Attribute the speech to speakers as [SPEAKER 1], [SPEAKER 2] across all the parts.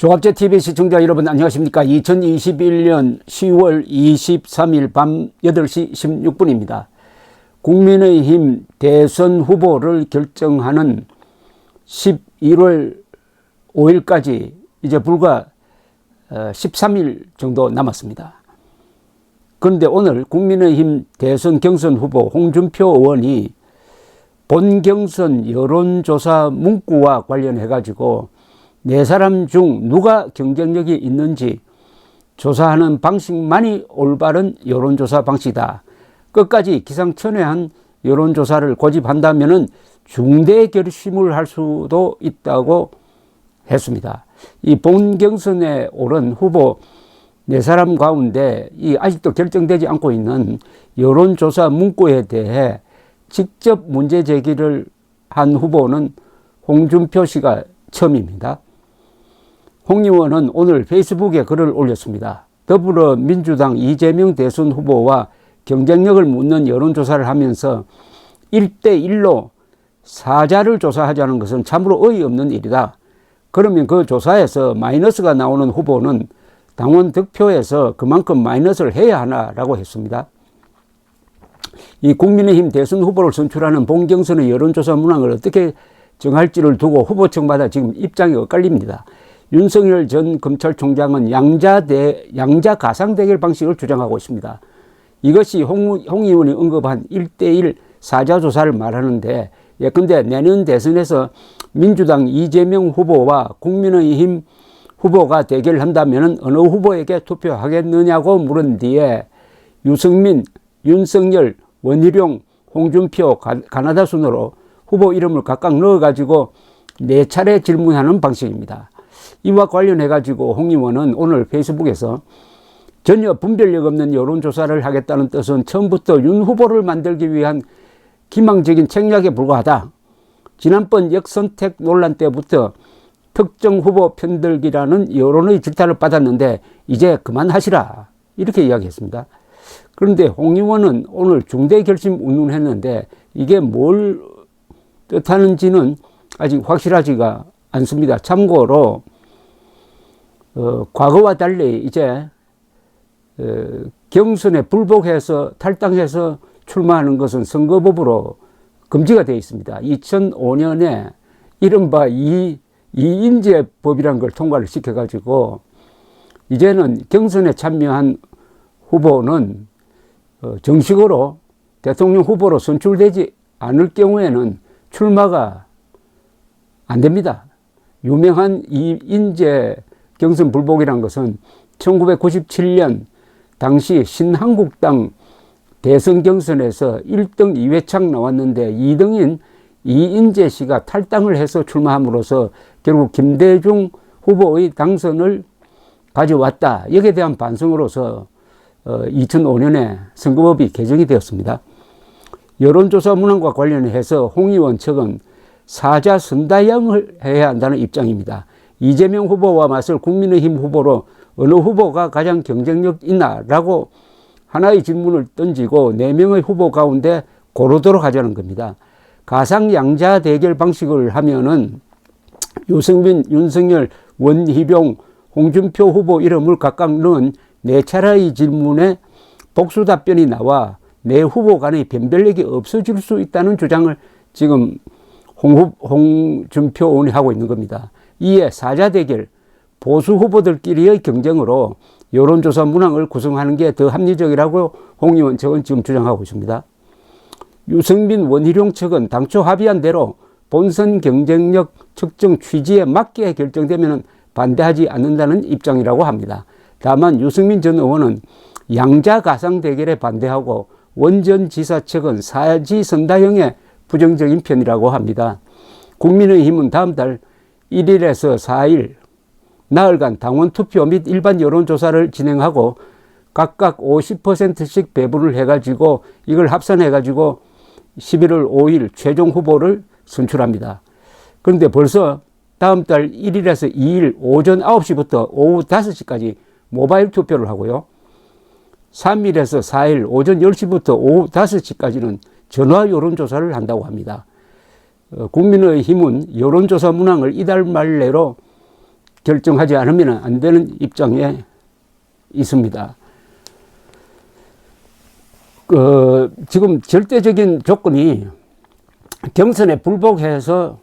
[SPEAKER 1] 종합제TV 시청자 여러분 안녕하십니까. 2021년 10월 23일 밤 8시 16분입니다. 국민의힘 대선 후보를 결정하는 11월 5일까지 이제 불과 13일 정도 남았습니다. 그런데 오늘 국민의힘 대선 경선 후보 홍준표 의원이 본경선 여론조사 문구와 관련해 가지고 네 사람 중 누가 경쟁력이 있는지 조사하는 방식만이 올바른 여론조사 방식이다. 끝까지 기상천외한 여론조사를 고집한다면 중대 결심을 할 수도 있다고 했습니다. 이 본경선에 오른 후보 네 사람 가운데 이 아직도 결정되지 않고 있는 여론조사 문구에 대해 직접 문제 제기를 한 후보는 홍준표 씨가 처음입니다. 홍 의원은 오늘 페이스북에 글을 올렸습니다. 더불어민주당 이재명 대선 후보와 경쟁력을 묻는 여론조사를 하면서 1대1로 사자를 조사하자는 것은 참으로 어이없는 일이다. 그러면 그 조사에서 마이너스가 나오는 후보는 당원 득표에서 그만큼 마이너스를 해야 하나라고 했습니다. 이 국민의힘 대선 후보를 선출하는 본경선의 여론조사 문항을 어떻게 정할지를 두고 후보층마다 지금 입장이 엇갈립니다. 윤석열 전 검찰총장은 양자 가상 대결 방식을 주장하고 있습니다. 이것이 홍 의원이 언급한 1대1 사자조사를 말하는데, 예컨대 내년 대선에서 민주당 이재명 후보와 국민의힘 후보가 대결한다면 어느 후보에게 투표하겠느냐고 물은 뒤에 유승민, 윤석열, 원희룡, 홍준표, 가나다 순으로 후보 이름을 각각 넣어가지고 4차례 질문하는 방식입니다. 이와 관련해가지고 홍 의원은 오늘 페이스북에서 전혀 분별력 없는 여론조사를 하겠다는 뜻은 처음부터 윤 후보를 만들기 위한 기망적인 책략에 불과하다. 지난번 역선택 논란 때부터 특정 후보 편들기라는 여론의 질타를 받았는데 이제 그만하시라. 이렇게 이야기했습니다. 그런데 홍 의원은 오늘 중대 결심 운운했는데 이게 뭘 뜻하는지는 아직 확실하지가 않습니다. 참고로 과거와 달리 이제 경선에 불복해서 탈당해서 출마하는 것은 선거법으로 금지가 되어 있습니다. 2005년에 이른바 이인재법이라는 걸 통과를 시켜가지고 이제는 경선에 참여한 후보는 정식으로 대통령 후보로 선출되지 않을 경우에는 출마가 안 됩니다. 유명한 이인재 경선 불복이라는 것은 1997년 당시 신한국당 대선 경선에서 1등 이회창 나왔는데 2등인 이인재 씨가 탈당을 해서 출마함으로써 결국 김대중 후보의 당선을 가져왔다. 여기에 대한 반성으로서 2005년에 선거법이 개정이 되었습니다. 여론조사 문항과 관련해서 홍 의원 측은 사자 선다양을 해야 한다는 입장입니다. 이재명 후보와 맞설 국민의힘 후보로 어느 후보가 가장 경쟁력 있나라고 하나의 질문을 던지고 4명의 후보 가운데 고르도록 하자는 겁니다. 가상 양자 대결 방식을 하면은 유승민, 윤석열, 원희룡, 홍준표 후보 이름을 각각 넣은 4차례의 질문에 복수 답변이 나와 4 후보 간의 변별력이 없어질 수 있다는 주장을 지금 홍준표 의원이 하고 있는 겁니다. 이에 사자 대결, 보수 후보들끼리의 경쟁으로 여론조사 문항을 구성하는 게 더 합리적이라고 홍 의원 측은 지금 주장하고 있습니다. 유승민, 원희룡 측은 당초 합의한 대로 본선 경쟁력 측정 취지에 맞게 결정되면 반대하지 않는다는 입장이라고 합니다. 다만 유승민 전 의원은 양자 가상 대결에 반대하고 원전 지사 측은 사지 선다형에 부정적인 편이라고 합니다. 국민의힘은 다음 달 1일에서 4일 나흘간 당원 투표 및 일반 여론조사를 진행하고 각각 50%씩 배분을 해가지고 이걸 합산해가지고 11월 5일 최종 후보를 선출합니다. 그런데 벌써 다음 달 1일에서 2일 오전 9시부터 오후 5시까지 모바일 투표를 하고요. 3일에서 4일 오전 10시부터 오후 5시까지는 전화 여론조사를 한다고 합니다. 국민의힘은 여론조사 문항을 이달 말 내로 결정하지 않으면 안 되는 입장에 있습니다. 지금 절대적인 조건이 경선에 불복해서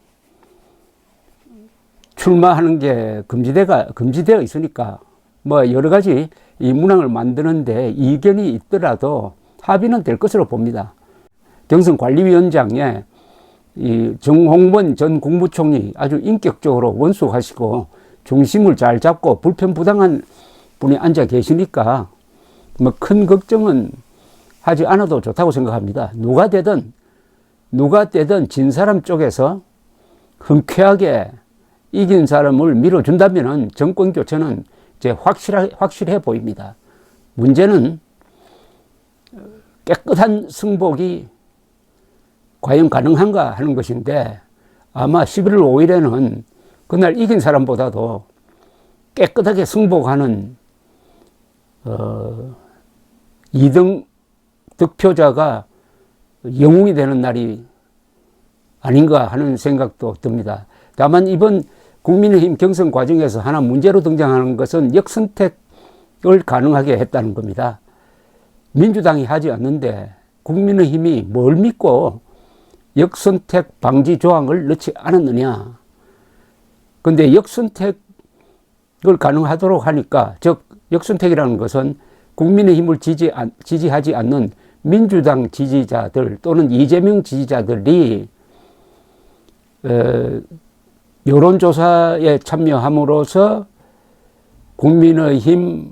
[SPEAKER 1] 출마하는 게 금지되어 있으니까 뭐 여러 가지 이 문항을 만드는데 이견이 있더라도 합의는 될 것으로 봅니다. 경선관리위원장에 이 정홍원 전 국무총리 아주 인격적으로 원수하시고 중심을 잘 잡고 불편부당한 분이 앉아 계시니까 뭐 큰 걱정은 하지 않아도 좋다고 생각합니다. 누가 되든 진 사람 쪽에서 흔쾌하게 이긴 사람을 밀어준다면 정권 교체는 이제 확실해 보입니다. 문제는 깨끗한 승복이 과연 가능한가 하는 것인데 아마 11월 5일에는 그날 이긴 사람보다도 깨끗하게 승복하는 2등 득표자가 영웅이 되는 날이 아닌가 하는 생각도 듭니다. 다만 이번 국민의힘 경선 과정에서 하나 문제로 등장하는 것은 역선택을 가능하게 했다는 겁니다. 민주당이 하지 않는데 국민의힘이 뭘 믿고 역선택 방지 조항을 넣지 않았느냐. 그런데 역선택을 가능하도록 하니까, 즉 역선택이라는 것은 국민의힘을 지지하지 않는 민주당 지지자들 또는 이재명 지지자들이 여론조사에 참여함으로써 국민의힘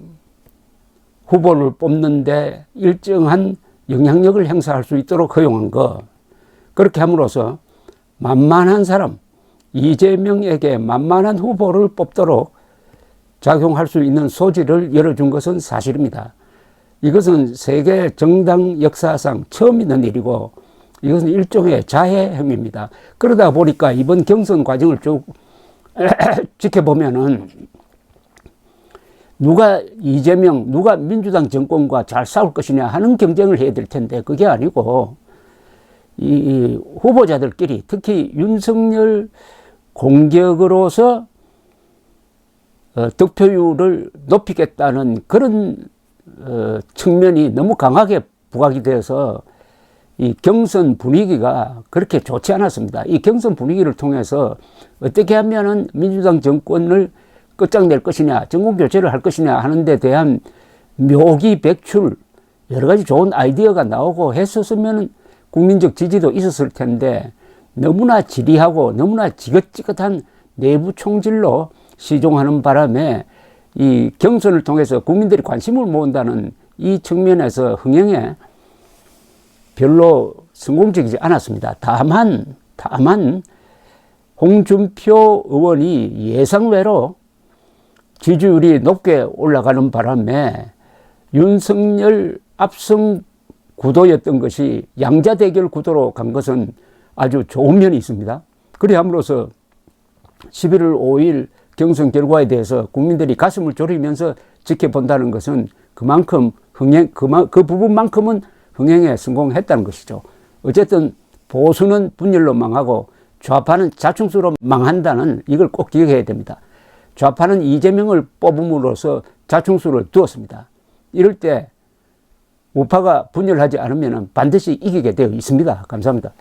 [SPEAKER 1] 후보를 뽑는데 일정한 영향력을 행사할 수 있도록 허용한 것. 그렇게 함으로써 만만한 사람, 이재명에게 만만한 후보를 뽑도록 작용할 수 있는 소지를 열어준 것은 사실입니다. 이것은 세계 정당 역사상 처음 있는 일이고 이것은 일종의 자해 행위입니다. 그러다 보니까 이번 경선 과정을 쭉 지켜보면은 누가 이재명, 누가 민주당 정권과 잘 싸울 것이냐 하는 경쟁을 해야 될 텐데 그게 아니고 이 후보자들끼리 특히 윤석열 공격으로서 득표율을 높이겠다는 그런 측면이 너무 강하게 부각이 되어서 이 경선 분위기가 그렇게 좋지 않았습니다. 이 경선 분위기를 통해서 어떻게 하면은 민주당 정권을 끝장낼 것이냐, 정권 교체를 할 것이냐 하는 데 대한 묘기 백출, 여러 가지 좋은 아이디어가 나오고 했었으면 국민적 지지도 있었을 텐데 너무나 지리하고 너무나 지긋지긋한 내부 총질로 시종하는 바람에 이 경선을 통해서 국민들이 관심을 모은다는 이 측면에서 흥행에 별로 성공적이지 않았습니다. 다만 홍준표 의원이 예상외로 지지율이 높게 올라가는 바람에 윤석열 압승 구도였던 것이 양자 대결 구도로 간 것은 아주 좋은 면이 있습니다. 그래 함으로써 11월 5일 경선 결과에 대해서 국민들이 가슴을 졸이면서 지켜본다는 것은 그만큼 그 부분만큼은 흥행에 성공했다는 것이죠. 어쨌든 보수는 분열로 망하고 좌파는 자충수로 망한다는 이걸 꼭 기억해야 됩니다. 좌파는 이재명을 뽑음으로써 자충수를 두었습니다. 이럴 때 우파가 분열하지 않으면 반드시 이기게 되어 있습니다. 감사합니다.